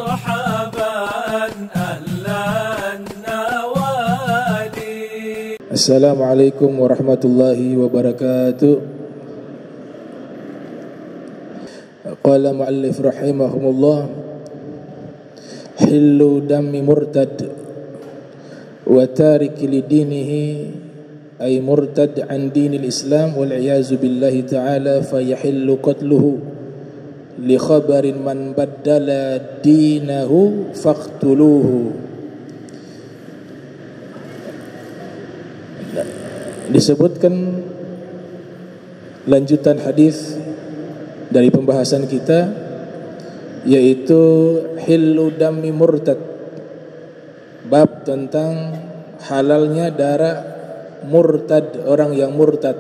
مرحبا أهلا النوادي. السلام عليكم ورحمة الله وبركاته. قال مؤلف رحمه الله: حل دم مرتد وتارك لدينه أي مرتد عن دين الإسلام والعياذ بالله تعالى فيحل قتله لخبر من بدل دينه فاقتلوه. Disebutkan lanjutan hadis dari pembahasan kita, yaitu hillu dami murtad, bab tentang halalnya darah murtad, orang yang murtad.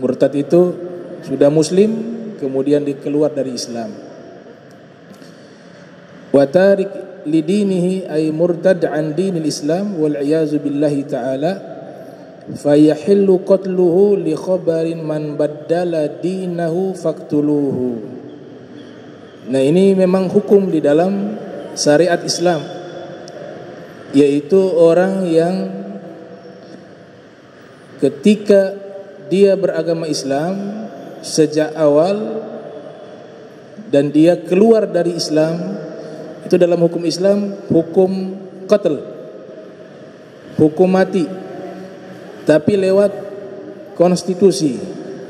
Murtad itu sudah muslim kemudian dikeluar dari Islam. Wa tarik lidinihi ay murtad an dinil Islam wal iyazu billahi ta'ala fayahillu qatluhu li khabarin man baddala dinahu faqtuluhu. Nah, ini memang hukum di dalam syariat Islam, yaitu orang yang ketika dia beragama Islam sejak awal dan dia keluar dari Islam, itu dalam hukum Islam hukum qatl, hukum mati, tapi lewat konstitusi,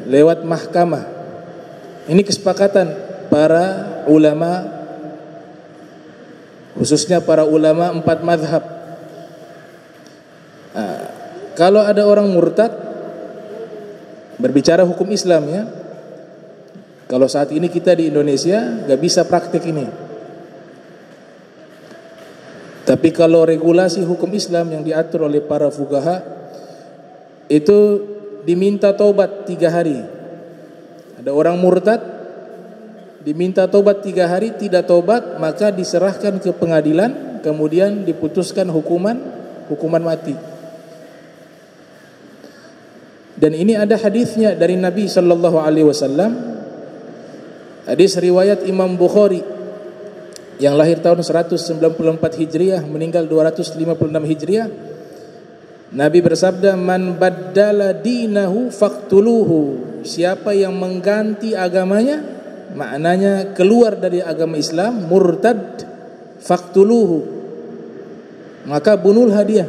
lewat mahkamah. Ini kesepakatan para ulama, khususnya para ulama 4 mazhab. Kalau ada orang murtad, berbicara hukum Islam ya, kalau saat ini kita di Indonesia gak bisa praktik ini. Tapi kalau regulasi hukum Islam yang diatur oleh para fuqaha, itu diminta taubat 3 hari. Ada orang murtad diminta taubat 3 hari, tidak taubat maka diserahkan ke pengadilan, kemudian diputuskan hukuman mati. Dan ini ada hadisnya dari Nabi sallallahu alaihi wasallam. Hadis riwayat Imam Bukhari yang lahir tahun 194 Hijriah, meninggal 256 Hijriah. Nabi bersabda, "Man baddala dinahu faqtuluhu." Siapa yang mengganti agamanya, maknanya keluar dari agama Islam, murtad, faqtuluhu, maka bunuhlah dia.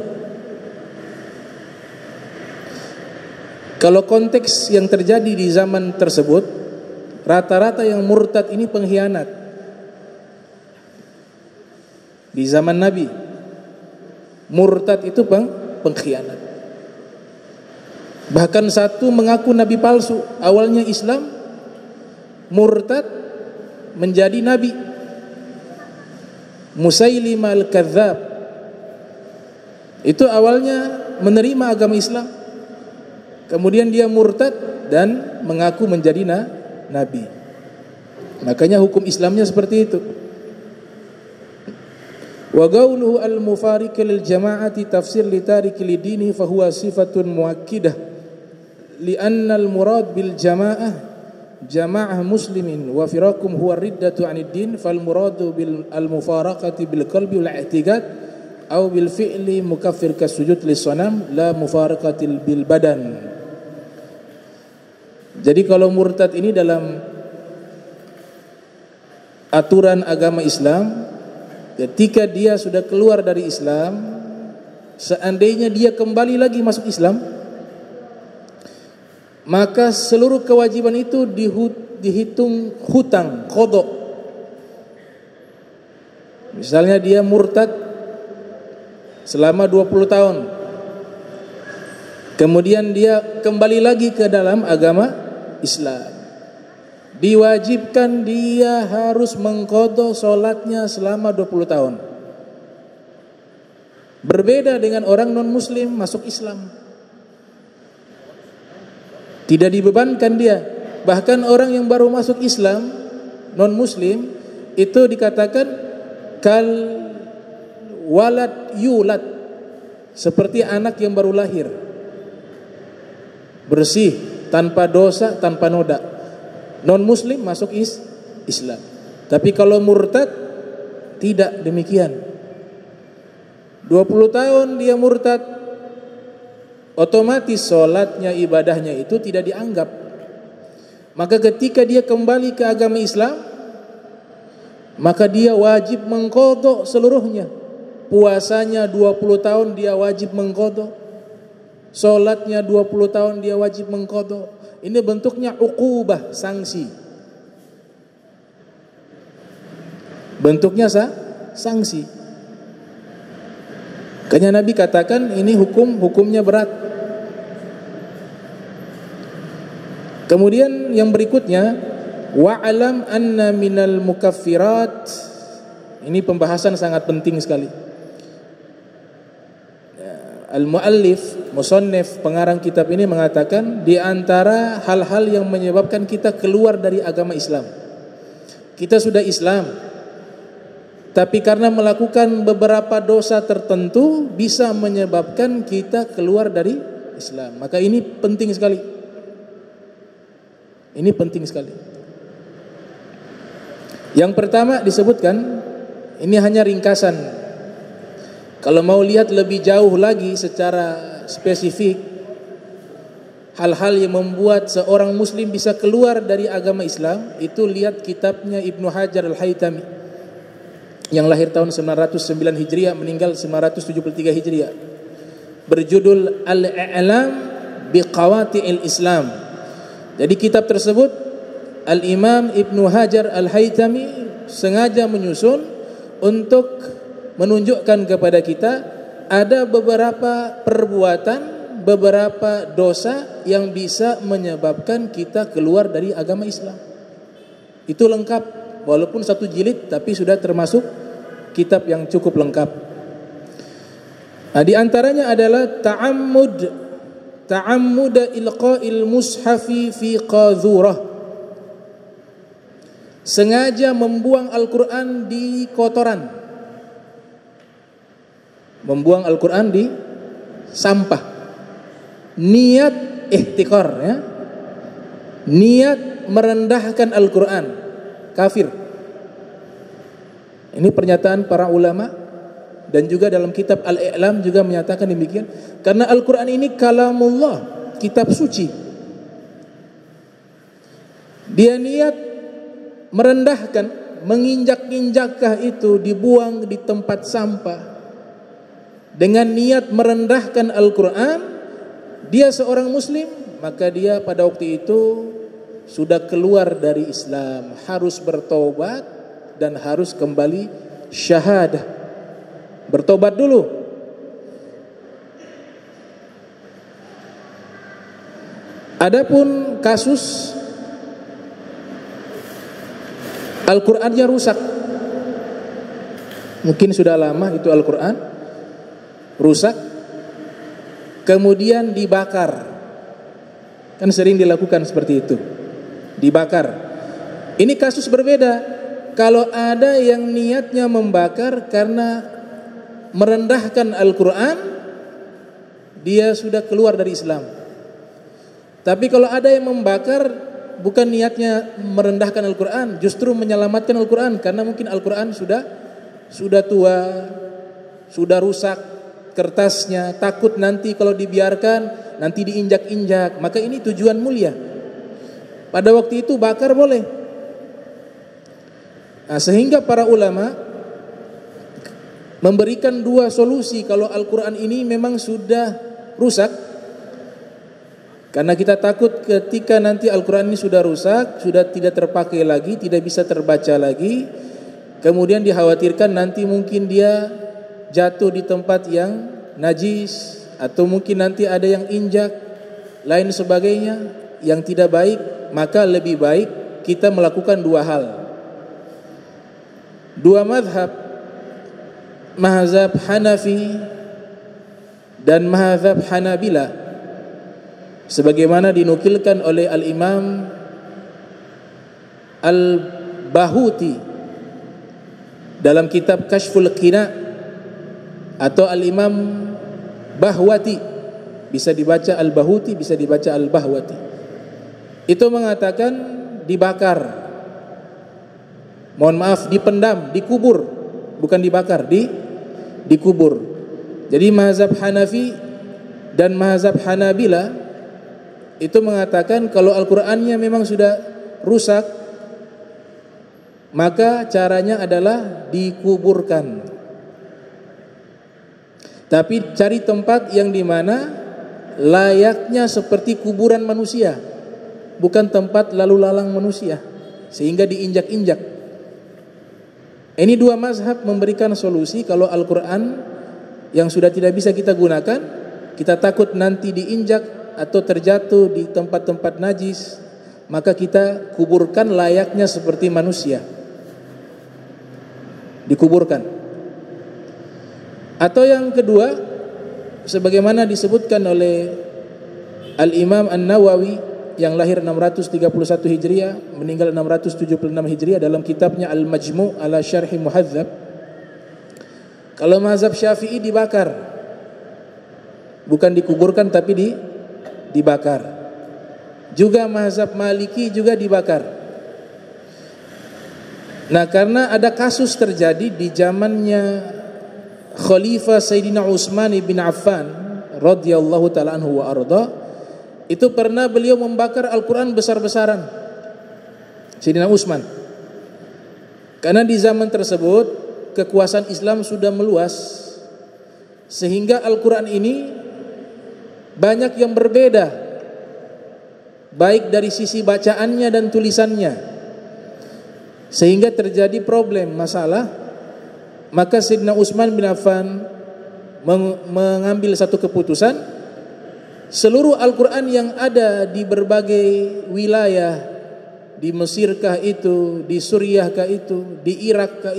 Kalau konteks yang terjadi di zaman tersebut, rata-rata yang murtad ini pengkhianat. Di zaman Nabi, murtad itu pengkhianat. Bahkan satu mengaku nabi palsu, awalnya Islam, murtad menjadi nabi. Musailimah al-Kadzdzab itu awalnya menerima agama Islam, kemudian dia murtad dan mengaku menjadi nabi. Makanya hukum Islamnya seperti itu. Wa qauluhu al-mufariq lil jama'ati tafsir li tarik li dini fa huwa sifatun muakkidah li anna al-murad bil jama'ah jama'ah muslimin wa firakum huwa riddatu 'anid din fal muradu bil al-mufaraqati bil qalbi wal i'tiqad aw bil fi'li mukaffir kasujud lis sanam la mufaraqatil bil badan. Jadi kalau murtad ini dalam aturan agama Islam, ketika dia sudah keluar dari Islam, seandainya dia kembali lagi masuk Islam, maka seluruh kewajiban itu dihitung hutang, qadha. Misalnya dia murtad selama 20 tahun, kemudian dia kembali lagi ke dalam agama Islam, diwajibkan dia harus mengqadha salatnya selama 20 tahun. Berbeda dengan orang non-muslim masuk Islam, tidak dibebankan dia. Bahkan orang yang baru masuk Islam, non-muslim, itu dikatakan kal walad yulad, seperti anak yang baru lahir, bersih, tanpa dosa, tanpa noda. Non muslim masuk Islam. Tapi kalau murtad Tidak demikian. 20 tahun dia murtad, otomatis sholatnya, ibadahnya itu tidak dianggap. Maka ketika dia kembali ke agama Islam, maka dia wajib mengqadha seluruhnya. Puasanya 20 tahun dia wajib mengqadha, sholatnya 20 tahun dia wajib mengqadha. Ini bentuknya uqubah, sanksi. Bentuknya sanksi. Makanya Nabi katakan ini hukumnya berat. Kemudian yang berikutnya, wa'alam anna minal mukaffirat. Ini pembahasan sangat penting sekali. Al-muallif, musannif, pengarang kitab ini mengatakan di antara hal-hal yang menyebabkan kita keluar dari agama Islam. Kita sudah Islam, tapi karena melakukan beberapa dosa tertentu bisa menyebabkan kita keluar dari Islam. Maka ini penting sekali. Ini penting sekali. Yang pertama disebutkan, ini hanya ringkasan. Kalau mau lihat lebih jauh lagi secara spesifik, hal-hal yang membuat seorang muslim bisa keluar dari agama Islam, itu lihat kitabnya Ibnu Hajar Al-Haytami yang lahir tahun 909 Hijriah, meninggal 973 Hijriah, berjudul Al-I'lam Biqawati'il Islam. Jadi kitab tersebut Al-Imam Ibnu Hajar Al-Haytami sengaja menyusun untuk menunjukkan kepada kita ada beberapa perbuatan, beberapa dosa yang bisa menyebabkan kita keluar dari agama Islam. Itu lengkap, walaupun satu jilid tapi sudah termasuk kitab yang cukup lengkap. Nah, di antaranya adalah ta'ammud ilqa'il mushafi fi qadhurah. Sengaja membuang Al-Qur'an di kotoran. Membuang Al-Quran di sampah. Niat ihtikar, ya. Niat merendahkan Al-Quran, kafir. Ini pernyataan para ulama, dan juga dalam kitab Al-I'lam juga menyatakan demikian. Karena Al-Quran ini kalamullah, kitab suci. Dia niat merendahkan, menginjak-injakkah itu, dibuang di tempat sampah. Dengan niat merendahkan Al-Quran, dia seorang muslim, maka dia pada waktu itu sudah keluar dari Islam, harus bertobat dan harus kembali syahadah. Bertobat dulu. Adapun kasus Al-Qur'annya rusak, mungkin sudah lama itu Al-Qur'an rusak, kemudian dibakar. Kan sering dilakukan seperti itu, dibakar. Ini kasus berbeda. Kalau ada yang niatnya membakar karena merendahkan Al-Quran, dia sudah keluar dari Islam. Tapi kalau ada yang membakar bukan niatnya merendahkan Al-Quran, justru menyelamatkan Al-Quran, karena mungkin Al-Quran sudah tua, sudah rusak kertasnya, takut nanti kalau dibiarkan nanti diinjak-injak, maka ini tujuan mulia. Pada waktu itu bakar boleh. Nah, sehingga para ulama memberikan dua solusi kalau Al-Quran ini memang sudah rusak. Karena kita takut ketika nanti Al-Quran ini sudah rusak, sudah tidak terpakai lagi, tidak bisa terbaca lagi, kemudian dikhawatirkan nanti mungkin dia jatuh di tempat yang najis, atau mungkin nanti ada yang injak, lain sebagainya yang tidak baik. Maka lebih baik kita melakukan dua hal. Dua madhab, mazhab Hanafi dan mazhab Hanabilah, sebagaimana dinukilkan oleh Al-Imam Al-Bahuti dalam kitab Kashful Qina, atau Al-Imam Bahwati, bisa dibaca Al-Bahuti, bisa dibaca Al-Bahwati. Itu mengatakan dibakar, mohon maaf, dipendam, dikubur, bukan dibakar, dikubur. Jadi mazhab Hanafi dan mazhab Hanabila itu mengatakan kalau Al-Qur'annya memang sudah rusak, maka caranya adalah dikuburkan. Tapi cari tempat yang dimana layaknya seperti kuburan manusia, bukan tempat lalu lalang manusia sehingga diinjak-injak. Ini dua mazhab memberikan solusi kalau Al-Quran yang sudah tidak bisa kita gunakan, kita takut nanti diinjak atau terjatuh di tempat-tempat najis, maka kita kuburkan layaknya seperti manusia, dikuburkan. Atau yang kedua, sebagaimana disebutkan oleh Al-Imam An-Nawawi yang lahir 631 Hijriah, meninggal 676 Hijriah dalam kitabnya Al-Majmu' ala Syarhi Muhadzab, kalau mazhab Syafi'i dibakar, bukan dikuburkan tapi dibakar. Juga mazhab Maliki juga dibakar. Nah, karena ada kasus terjadi di zamannya Khalifah Sayyidina Utsman bin Affan radhiyallahu ta'ala anhu wa arda, itu pernah beliau membakar Al-Quran besar-besaran, Sayyidina Utsman. Karena di zaman tersebut kekuasaan Islam sudah meluas, sehingga Al-Quran ini banyak yang berbeda, baik dari sisi bacaannya dan tulisannya, sehingga terjadi problem, masalah. Maka Sayyidina Utsman bin Affan mengambil satu keputusan, seluruh Al-Quran yang ada di berbagai wilayah, di Mesir kah itu, di Suriah kah itu, di Irak kah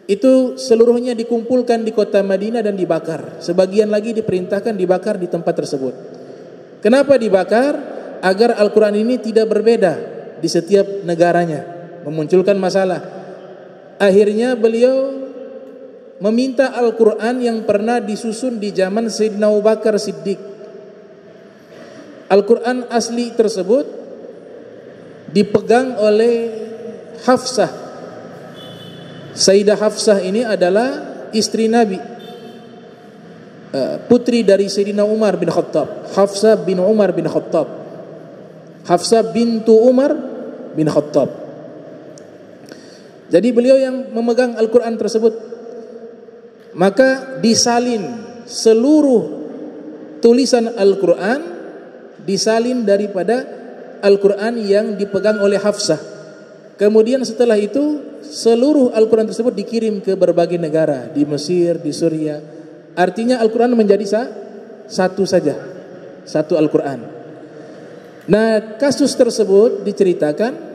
itu seluruhnya dikumpulkan di kota Madinah dan dibakar. Sebagian lagi diperintahkan dibakar di tempat tersebut. Kenapa dibakar? Agar Al-Quran ini tidak berbeda di setiap negaranya, memunculkan masalah. Akhirnya beliau meminta Al-Quran yang pernah disusun di zaman Sayyidina Abu Bakar Siddiq. Al-Quran asli tersebut dipegang oleh Hafsah. Sayyidah Hafsah ini adalah istri Nabi, putri dari Sayyidina Umar bin Khattab, Hafsah bin Umar bin Khattab, Hafsah bintu Umar bin Khattab. Jadi beliau yang memegang Al-Quran tersebut. Maka disalin seluruh tulisan Al-Quran, disalin daripada Al-Quran yang dipegang oleh Hafsah. Kemudian setelah itu seluruh Al-Quran tersebut dikirim ke berbagai negara, di Mesir, di Suriah. Artinya Al-Quran menjadi satu saja, satu Al-Quran. Nah, kasus tersebut diceritakan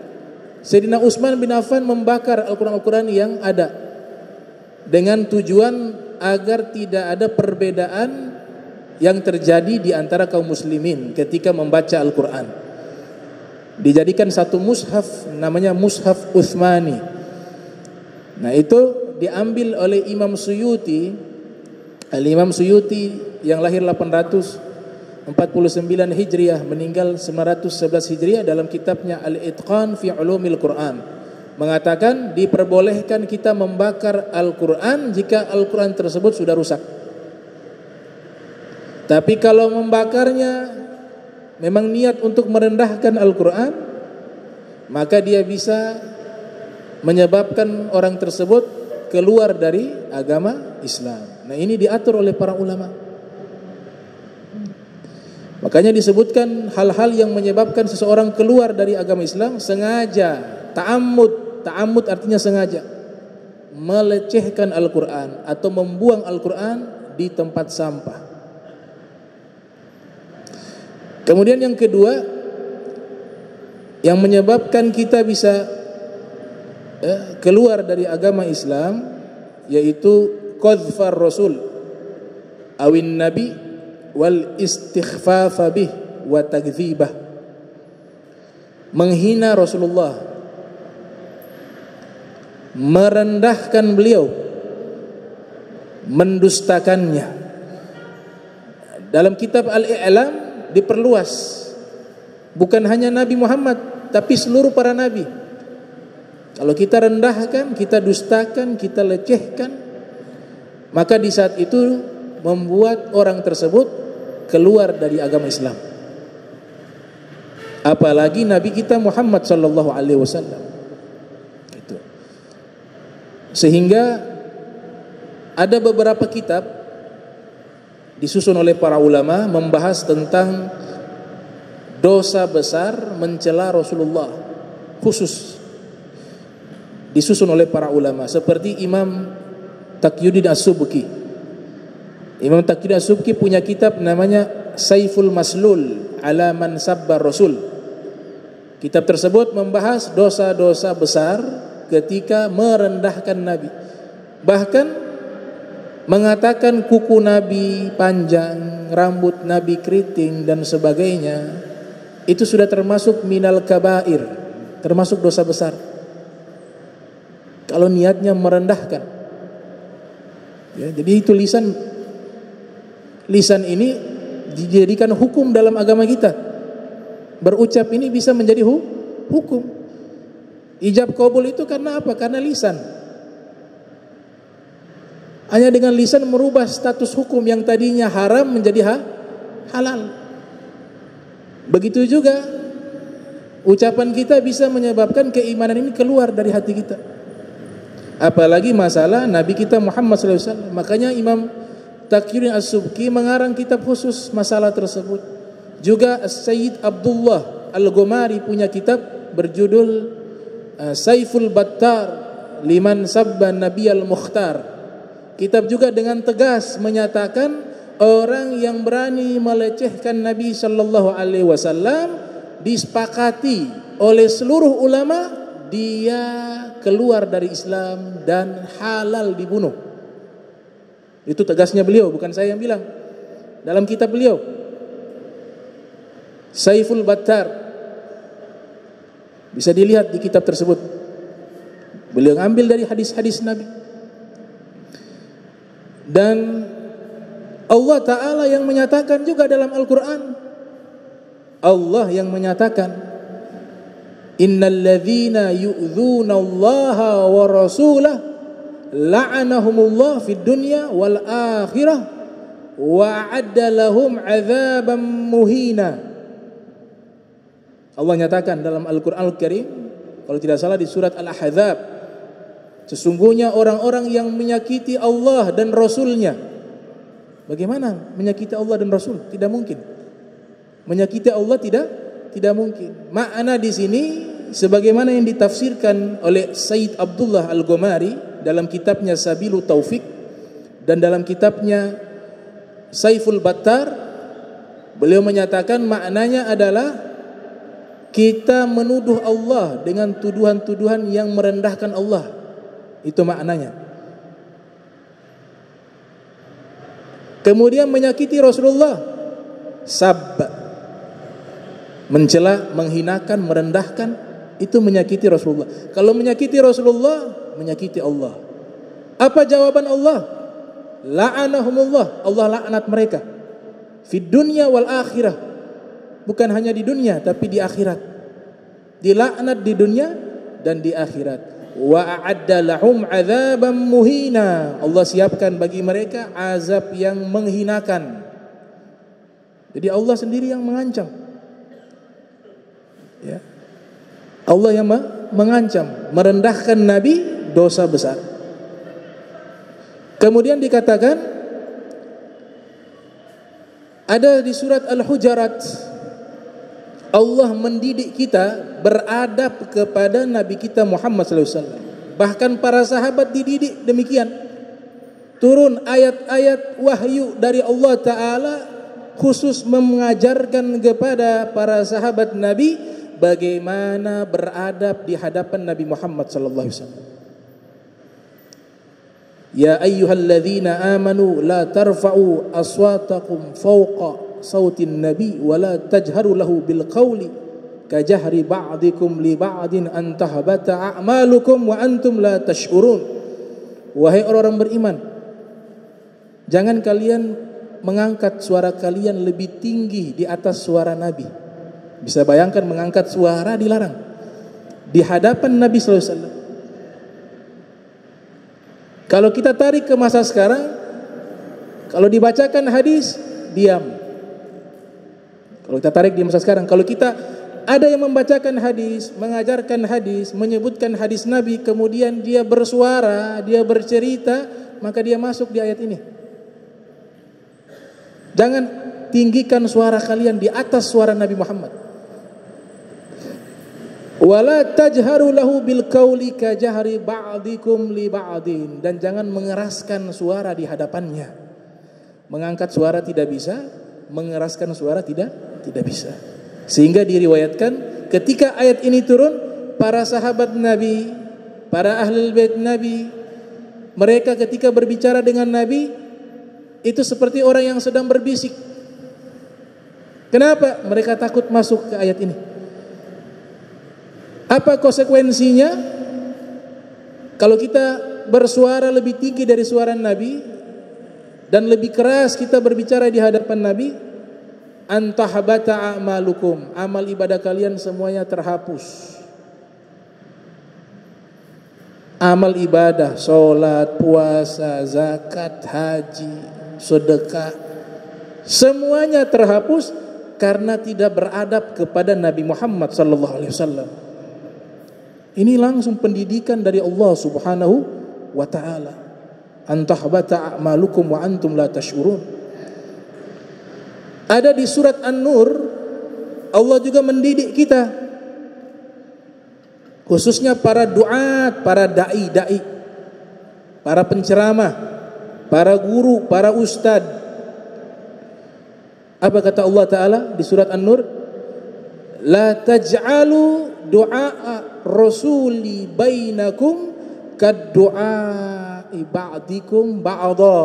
Sayyidina Utsman bin Affan membakar Al-Quran yang ada dengan tujuan agar tidak ada perbedaan yang terjadi di antara kaum muslimin ketika membaca Al-Quran. Dijadikan satu mushaf, namanya Mushaf Utsmani. Nah, itu diambil oleh Imam Suyuti, Al-Imam Suyuti yang lahir 849 Hijriah, meninggal 911 Hijriah, dalam kitabnya Al-Itqan fi Ulumil Quran mengatakan diperbolehkan kita membakar Al-Quran jika Al-Quran tersebut sudah rusak. Tapi kalau membakarnya memang niat untuk merendahkan Al-Quran, maka dia bisa menyebabkan orang tersebut keluar dari agama Islam. Nah, ini diatur oleh para ulama. Makanya disebutkan hal-hal yang menyebabkan seseorang keluar dari agama Islam sengaja, ta'ammud artinya sengaja melecehkan Al-Quran atau membuang Al-Quran di tempat sampah. Kemudian yang kedua yang menyebabkan kita bisa keluar dari agama Islam, yaitu qadhfar Rasul awin Nabi wal istighfafa bih wa takdzibah, menghina Rasulullah, merendahkan beliau, mendustakannya. Dalam kitab Al-I'lam diperluas, bukan hanya Nabi Muhammad tapi seluruh para nabi. Kalau kita rendahkan, kita dustakan, kita lecehkan, maka di saat itu membuat orang tersebut keluar dari agama Islam. Apalagi Nabi kita Muhammad sallallahu alaihi wasallam. Itu. Sehingga ada beberapa kitab disusun oleh para ulama membahas tentang dosa besar mencela Rasulullah, khusus disusun oleh para ulama seperti Imam Taqiyuddin As-Subki. Imam Taqiyuddin As-Subki punya kitab namanya Saiful Maslul ala man sabbar Rasul. Kitab tersebut membahas dosa-dosa besar ketika merendahkan Nabi. Bahkan mengatakan kuku Nabi panjang, rambut Nabi keriting dan sebagainya, itu sudah termasuk minal kabair, termasuk dosa besar. Kalau niatnya merendahkan, ya, jadi itu lisan ini dijadikan hukum dalam agama kita. Berucap ini bisa menjadi hukum. Ijab qabul itu karena apa? Karena lisan. Hanya dengan lisan merubah status hukum yang tadinya haram menjadi halal. Begitu juga ucapan kita bisa menyebabkan keimanan ini keluar dari hati kita. Apalagi masalah Nabi kita Muhammad SAW. Makanya Imam Taqiyuddin As-Subki mengarang kitab khusus masalah tersebut. Juga Sayyid Abdullah Al-Ghumari punya kitab berjudul Saiful Battar liman sabba Nabiyal Mukhtar. Kitab juga dengan tegas menyatakan orang yang berani melecehkan Nabi sallallahu alaihi wasallam disepakati oleh seluruh ulama dia keluar dari Islam dan halal dibunuh. Itu tegasnya beliau, bukan saya yang bilang. Dalam kitab beliau Saiful Battar, bisa dilihat di kitab tersebut. Beliau ambil dari hadis-hadis Nabi. Dan Allah Ta'ala yang menyatakan juga dalam Al-Quran, Allah yang menyatakan, innal ladzina yu'dzuna Allaha wa rasulahu la'anahumullah fid dunya wal akhirah wa a'adda lahum 'adzaban muhina. Allah nyatakan dalam Al-Quran Al-Karim, kalau tidak salah di surat Al-Ahzab, sesungguhnya orang-orang yang menyakiti Allah dan Rasulnya. Bagaimana menyakiti Allah dan Rasul? Tidak mungkin. Menyakiti Allah tidak mungkin. Makna di sini sebagaimana yang ditafsirkan oleh Sayyid Abdullah Al-Ghumari dalam kitabnya Sabilu Taufik dan dalam kitabnya Saiful Battar, beliau menyatakan maknanya adalah kita menuduh Allah dengan tuduhan-tuduhan yang merendahkan Allah. Itu maknanya. Kemudian menyakiti Rasulullah, sab, mencela, menghinakan, merendahkan, itu menyakiti Rasulullah. Kalau menyakiti Rasulullah, menyakiti Allah. Apa jawaban Allah? La'anahumullah, Allah laknat mereka. Fid dunya wal akhirah. Bukan hanya di dunia tapi di akhirat. Dilaknat di dunia dan di akhirat. Wa a'adda lahum 'adzaban muhina. Allah siapkan bagi mereka azab yang menghinakan. Jadi Allah sendiri yang mengancam. Ya. Allah yang mengancam, merendahkan Nabi, dosa besar. Kemudian dikatakan ada di surat Al-Hujurat, Allah mendidik kita beradab kepada Nabi kita Muhammad SAW. Bahkan para sahabat dididik demikian. Turun ayat-ayat wahyu dari Allah Ta'ala khusus mengajarkan kepada para sahabat Nabi bagaimana beradab di hadapan Nabi Muhammad SAW. Ya ayyuhalladzina amanu la tarfa'u aswatakum fawqa sautin nabi wa la tajharu lahu bil qawli kajahri ba'dikum li ba'din an tahbata a'malukum wa antum la tash'urun. Wahai orang-orang beriman, jangan kalian mengangkat suara kalian lebih tinggi di atas suara Nabi. Bisa bayangkan mengangkat suara dilarang di hadapan Nabi sallallahu alaihi wasallam. Kalau kita tarik ke masa sekarang, kalau dibacakan hadis, diam. Kalau kita tarik di masa sekarang, kalau kita ada yang membacakan hadis, mengajarkan hadis, menyebutkan hadis Nabi, kemudian dia bersuara, dia bercerita, maka dia masuk di ayat ini. Jangan tinggikan suara kalian di atas suara Nabi Muhammad. Wala tajharu lahu bil qauli ka jahri ba'dikum li ba'din, dan jangan mengeraskan suara di hadapannya. Mengangkat suara tidak bisa, mengeraskan suara tidak bisa. Sehingga diriwayatkan ketika ayat ini turun, para sahabat Nabi, para ahlul bait Nabi, mereka ketika berbicara dengan Nabi itu seperti orang yang sedang berbisik. Kenapa? Mereka takut masuk ke ayat ini. Apa konsekuensinya? Kalau kita bersuara lebih tinggi dari suara Nabi dan lebih keras kita berbicara di hadapan Nabi, antahbata a'malukum, amal ibadah kalian semuanya terhapus. Amal ibadah, sholat, puasa, zakat, haji, sedekah, semuanya terhapus karena tidak beradab kepada Nabi Muhammad sallallahu alaihi wasallam. Ini langsung pendidikan dari Allah Subhanahu wa taala. Antahbata a'malukum wa antum la tash'urun. Ada di surat An-Nur, Allah juga mendidik kita, khususnya para duat, para dai, para penceramah, para guru, para ustad. Apa kata Allah Ta'ala di surat An-Nur? La taj'alu du'a rasuli bainakum kaddu'ai ba'dikum ba'dha.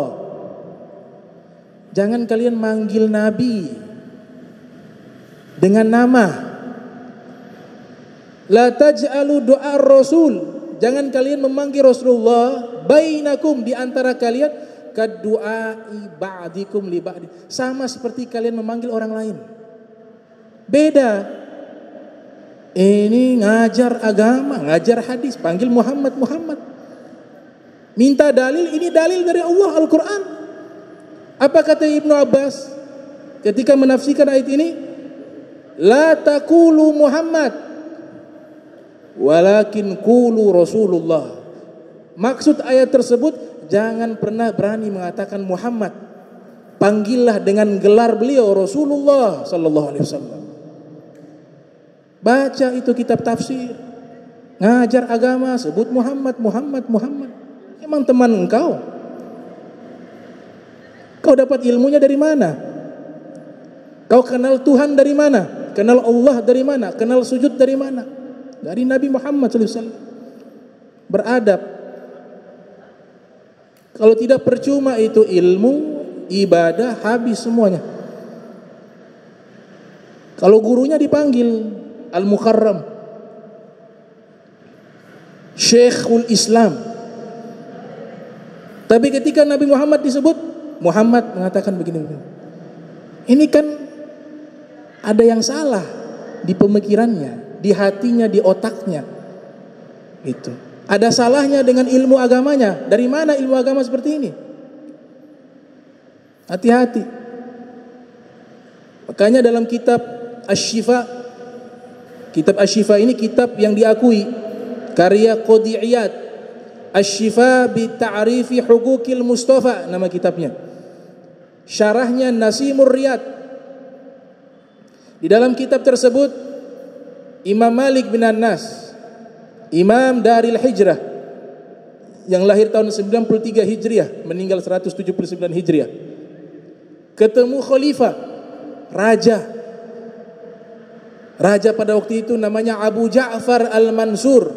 Jangan kalian manggil Nabi dengan nama. La taj'alu du'a rasul, jangan kalian memanggil Rasulullah bainakum, di antara kalian, kaddu'ai ba'dikum li ba'di, sama seperti kalian memanggil orang lain. Beda. Ini ngajar agama, ngajar hadis, panggil Muhammad, Muhammad. Minta dalil, ini dalil dari Allah, Al-Quran. Apa kata Ibnu Abbas ketika menafsirkan ayat ini? La taqulu Muhammad walakin qulu Rasulullah. Maksud ayat tersebut, jangan pernah berani mengatakan Muhammad, panggillah dengan gelar beliau Rasulullah sallallahu alaihi wasallam. Baca itu kitab tafsir, ngajar agama, sebut Muhammad, Muhammad, Muhammad. Emang teman engkau? Kau dapat ilmunya dari mana? Kau kenal Tuhan dari mana? Kenal Allah dari mana? Kenal sujud dari mana? Dari Nabi Muhammad SAW. Beradab. Kalau tidak percuma itu ilmu, ibadah, habis semuanya. Kalau gurunya dipanggil Al-Mukarram, Syekhul Islam, tapi ketika Nabi Muhammad disebut, Muhammad mengatakan begini-begini. Ini kan ada yang salah di pemikirannya, di hatinya, di otaknya. Gitu. Ada salahnya dengan ilmu agamanya. Dari mana ilmu agama seperti ini? Hati-hati. Makanya dalam kitab Asy-Syifa, kitab Asy-Syifa ini kitab yang diakui, karya Qadhi Iyad. Asy-Syifa bi Ta'rifi Huquqil Mustafa nama kitabnya. Syarahnya Nasimur Riyad. Di dalam kitab tersebut Imam Malik bin Anas, Imam Daril Hijrah, yang lahir tahun 93 Hijriah, meninggal 179 Hijriah, ketemu khalifah, raja pada waktu itu namanya Abu Ja'far Al-Mansur,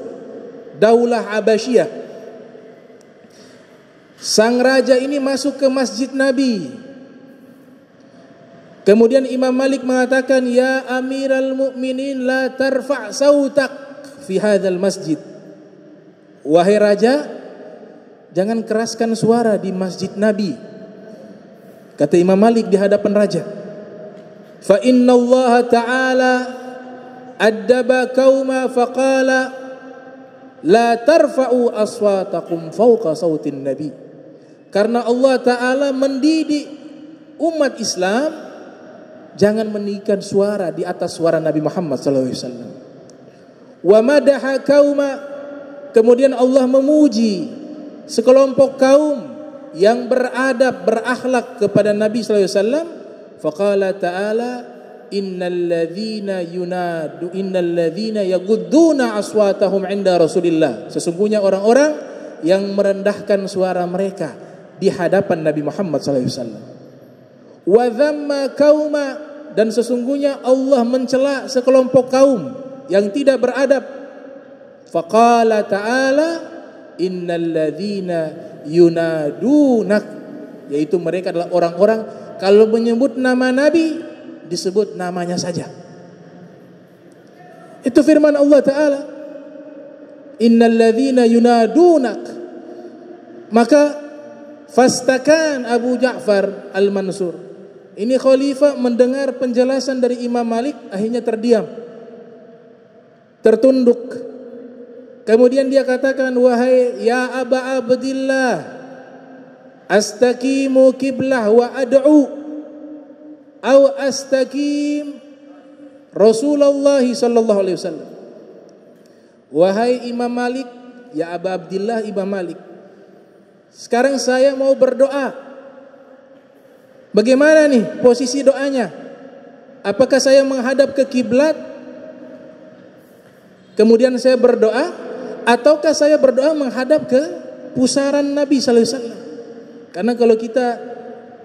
Daulah Abasyiyah. Sang raja ini masuk ke masjid Nabi. Kemudian Imam Malik mengatakan, ya Amiral Mu'minin, la tarfa' sautak fi hadzal masjid. Wahai raja, jangan keraskan suara di masjid Nabi. Kata Imam Malik di hadapan raja. Fa inna Allah Ta'ala addaba qauma faqala la tarfa'u aswatakum fawqa sautin nabi. Karena Allah Ta'ala mendidik umat Islam jangan meninggikan suara di atas suara Nabi Muhammad SAW. Wa madaha qauma, kemudian Allah memuji sekelompok kaum yang beradab, berakhlak kepada Nabi SAW. Faqala ta'ala innal ladzina yagudduna aswatahum 'inda Rasulillah. Sesungguhnya orang-orang yang merendahkan suara mereka di hadapan Nabi Muhammad SAW. Wa dhamma qauma, dan sesungguhnya Allah mencela sekelompok kaum yang tidak beradab. Faqala ta'ala innal ladzina yunadunak, yaitu mereka adalah orang-orang kalau menyebut nama Nabi disebut namanya saja. Itu firman Allah Ta'ala, innal ladzina yunadunak. Maka fastakan Abu Ja'far Al-Mansur, ini khalifah, mendengar penjelasan dari Imam Malik, akhirnya terdiam, tertunduk. Kemudian dia katakan, wahai ya Aba Abdillah, astaqimu qiblah wa ad'u au astaqim Rasulullah sallallahu alaihi wasallam. Wahai Imam Malik, ya Aba Abdillah Imam Malik, sekarang saya mau berdoa. Bagaimana nih posisi doanya? Apakah saya menghadap ke kiblat kemudian saya berdoa, ataukah saya berdoa menghadap ke pusaran Nabi sallallahu alaihi wasallam? Karena kalau kita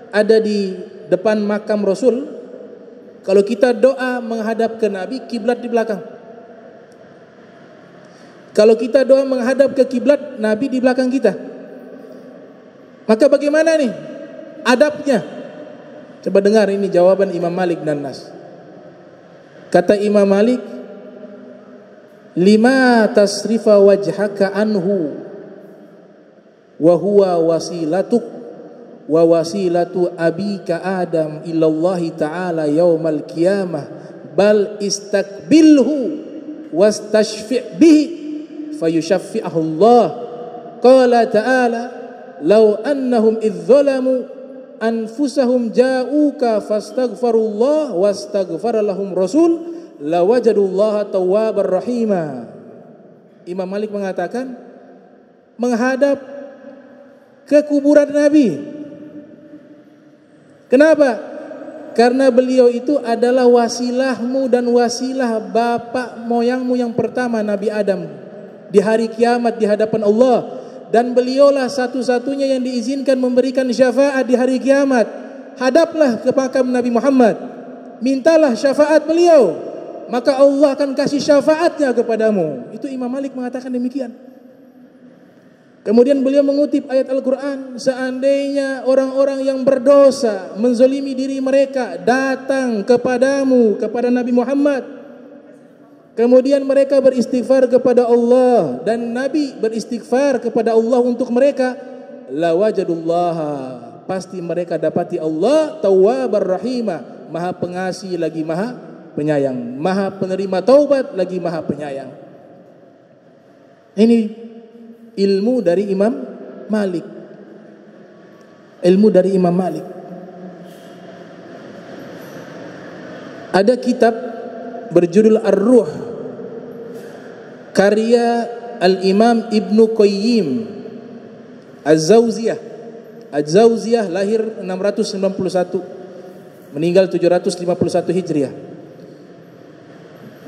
ada di depan makam Rasul, kalau kita doa menghadap ke Nabi, kiblat di belakang. Kalau kita doa menghadap ke kiblat, Nabi di belakang kita. Maka bagaimana nih adabnya? Coba dengar ini jawaban Imam Malik dan Nas. Kata Imam Malik, lima tasrifa wajhaka anhu wa huwa wasilatuk wa wasilatu abika Adam ilallahi ta'ala yaumal qiyamah, bal istakbilhu wastashfi' bihi fayushaffi'ahu Allah. Qala ta'ala law annahum idh zalamu anfusahum ja'uka fastaghfirullah wastaghfara lahum rasul lawajadullaha tawwabar rahima. Imam Malik mengatakan menghadap ke kuburan Nabi. Kenapa? Karena beliau itu adalah wasilahmu dan wasilah bapak moyangmu yang pertama, Nabi Adam, di hari kiamat di hadapan Allah. Dan beliaulah satu-satunya yang diizinkan memberikan syafaat di hari kiamat. Hadaplah ke makam Nabi Muhammad, mintalah syafaat beliau, maka Allah akan kasih syafaatnya kepadamu. Itu Imam Malik mengatakan demikian. Kemudian beliau mengutip ayat Al-Quran, seandainya orang-orang yang berdosa menzolimi diri mereka datang kepadamu, kepada Nabi Muhammad, kemudian mereka beristighfar kepada Allah dan Nabi beristighfar kepada Allah untuk mereka, lawajadullaha, pasti mereka dapati Allah tawwabar rahima, maha pengasih lagi maha penyayang, maha penerima taubat lagi maha penyayang. Ini ilmu dari Imam Malik. Ilmu dari Imam Malik. Ada kitab berjudul Ar-Ruh, karya Al-Imam Ibnu Qayyim Az-Zawziyah. Az-Zawziyah lahir 691, meninggal 751 Hijriah.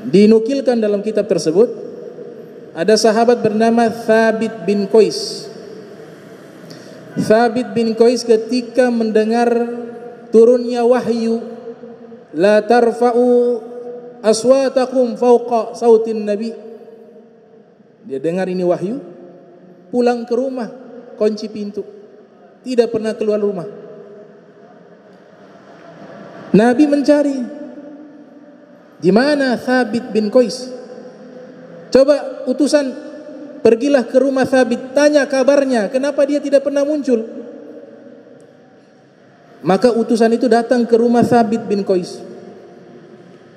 Dinukilkan dalam kitab tersebut ada sahabat bernama Thabit bin Qais. Thabit bin Qais ketika mendengar turunnya wahyu, la tarfa'u aswatakum fawqa sautin nabi, dia dengar ini wahyu, pulang ke rumah, kunci pintu, tidak pernah keluar rumah. Nabi mencari, di mana Thabit bin Qais? Coba utusan pergilah ke rumah Thabit, tanya kabarnya, kenapa dia tidak pernah muncul. Maka utusan itu datang ke rumah Thabit bin Qais.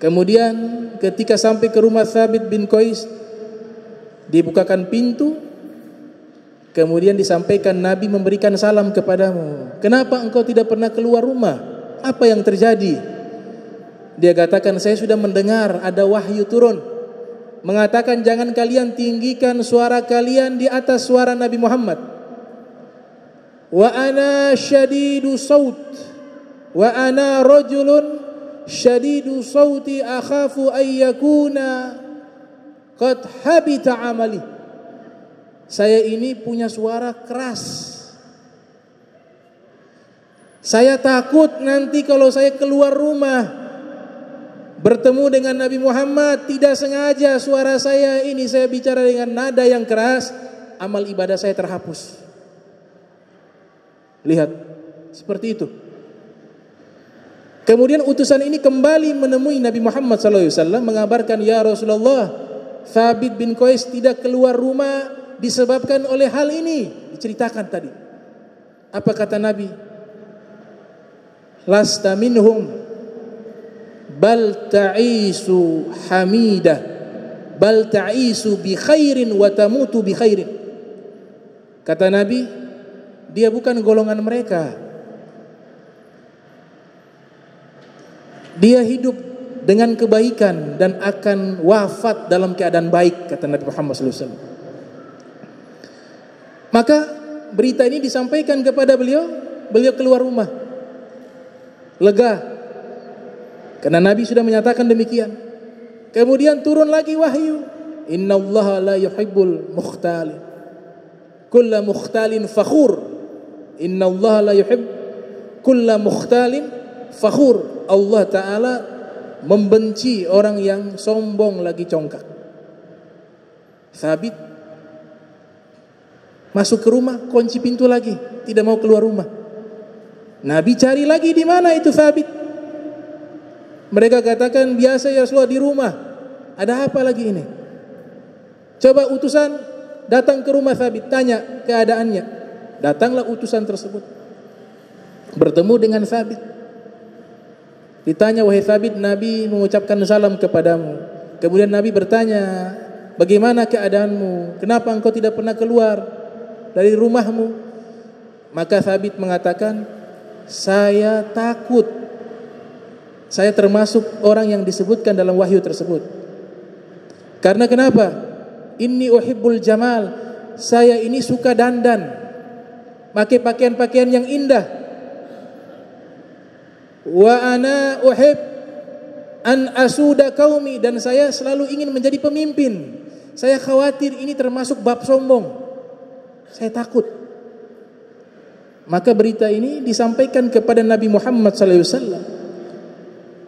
Kemudian ketika sampai ke rumah Thabit bin Qais, Dibukakan pintu, kemudian disampaikan Nabi memberikan salam kepadamu. Kenapa engkau tidak pernah keluar rumah? Apa yang terjadi? Dia katakan, saya sudah mendengar ada wahyu turun mengatakan jangan kalian tinggikan suara kalian di atas suara Nabi Muhammad. Wa ana syadidu saut wa ana rajulun syadidu sauti akhafu ayyakuna qad habita amali. Saya ini punya suara keras. Saya takut nanti kalau saya keluar rumah bertemu dengan Nabi Muhammad, tidak sengaja suara saya ini saya bicara dengan nada yang keras, amal ibadah saya terhapus. Lihat, seperti itu. Kemudian utusan ini kembali menemui Nabi Muhammad SAW mengabarkan, ya Rasulullah, Thabit bin Qais tidak keluar rumah disebabkan oleh hal ini. Diceritakan tadi. Apa kata Nabi? Lasta minhum bal ta'isu hamidah bal ta'isu bi khairin wa tamutu bi khairin. Kata Nabi, dia bukan golongan mereka. Dia hidup dengan kebaikan dan akan wafat dalam keadaan baik, kata Nabi Muhammad SAW. Maka berita ini disampaikan kepada beliau, beliau keluar rumah lega karena Nabi sudah menyatakan demikian. Kemudian turun lagi wahyu, innallaha la yuhibbul mukhtalin kulla mukhtalin fakhur. Innallaha la yuhibb kulla mukhtalin fakhur. Allah Ta'ala membenci orang yang sombong lagi congkak. Thabit masuk ke rumah, kunci pintu lagi, tidak mau keluar rumah. Nabi cari lagi, di mana itu Thabit? Mereka katakan, biasa ya Rasulullah di rumah. Ada apa lagi ini? Coba utusan datang ke rumah Thabit, tanya keadaannya. Datanglah utusan tersebut, bertemu dengan Thabit. Ditanya, wahai Thabit, Nabi mengucapkan salam kepadamu. Kemudian Nabi bertanya, bagaimana keadaanmu? Kenapa engkau tidak pernah keluar dari rumahmu? Maka Thabit mengatakan, saya takut. Saya termasuk orang yang disebutkan dalam wahyu tersebut. Karena kenapa? Inni uhibbul jamal. Saya ini suka dandan, pakai pakaian-pakaian yang indah. Wa ana uhib an asuda qaumi, dan saya selalu ingin menjadi pemimpin. Saya khawatir ini termasuk bab sombong. Saya takut. Maka berita ini disampaikan kepada Nabi Muhammad SAW.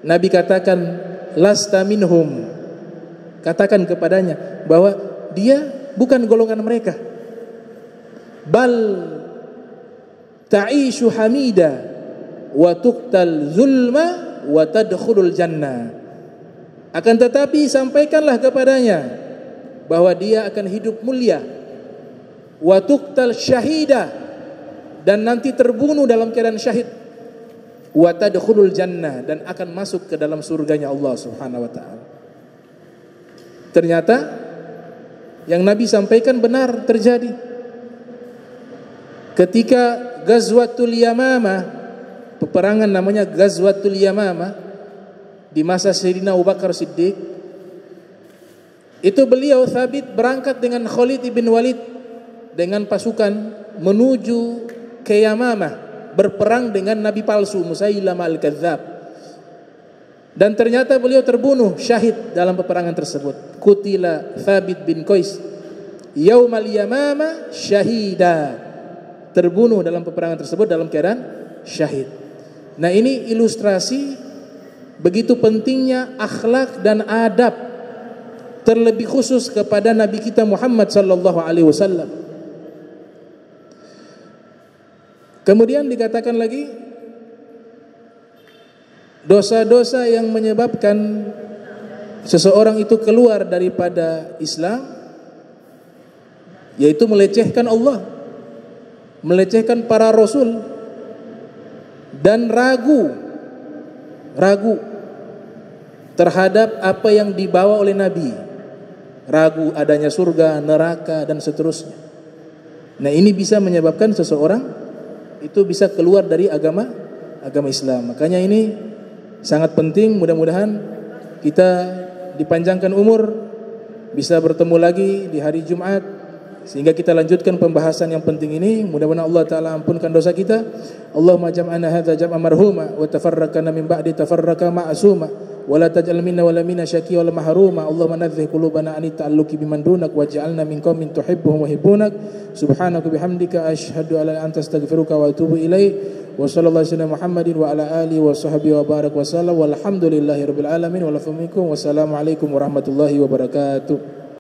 Nabi katakan, lasta minhum. Katakan kepadanya bahwa dia bukan golongan mereka. Bal ta'ishu hamida wa tuqtal zulma wa tadkhulul jannah. Akan tetapi sampaikanlah kepadanya bahwa dia akan hidup mulia, wa tuqtal syahida, dan nanti terbunuh dalam keadaan syahid, wa tadkhulul jannah, dan akan masuk ke dalam surganya Allah Subhanahu wa taala. Ternyata yang Nabi sampaikan benar terjadi. Ketika Ghazwatul Yamamah, peperangan namanya Ghazwatul Yamamah di masa Sayyidina Abu Bakar Siddiq, itu beliau Thabit berangkat dengan Khalid ibn Walid dengan pasukan menuju ke Yamamah, berperang dengan nabi palsu Musailamah al-Kadzab. Dan ternyata beliau terbunuh syahid dalam peperangan tersebut. Qutila Thabit bin Qais yaumal Yamamah syahida, terbunuh dalam peperangan tersebut dalam keadaan syahid. Nah, ini ilustrasi begitu pentingnya akhlak dan adab, terlebih khusus kepada Nabi kita Muhammad sallallahu alaihi wasallam. Kemudian dikatakan lagi, dosa-dosa yang menyebabkan seseorang itu keluar daripada Islam, yaitu melecehkan Allah, melecehkan para rasul, dan ragu terhadap apa yang dibawa oleh Nabi. ragu adanya surga, neraka dan seterusnya. Nah, ini bisa menyebabkan seseorang itu bisa keluar dari agama Islam. Makanya ini sangat penting, mudah-mudahan kita dipanjangkan umur, bisa bertemu lagi di hari Jumat sehingga kita lanjutkan pembahasan yang penting ini. Mudah-mudahan Allah Ta'ala ampunkan dosa kita. Allahumma jam'ana hadza jam'an marhuma wa tafarraqana min ba'di tafarraqa ma'suma wa la taj'al minna wa la minna syaqiyya wa la mahruma. Allahumma nadzih qulubana an ta'alluqi biman dunak waj'alna min qaumin tuhibbuhum wa yuhibbunak. Subhanaka bihamdika asyhadu an la ilaha illa anta astaghfiruka wa atubu ilaik. Wa sallallahu alaihi wasallam Muhammadin wa ala alihi wa sahbihi wa barak wa sallam walhamdulillahirabbil alamin wa lakum minkum wassalamu alaikum warahmatullahi wabarakatuh.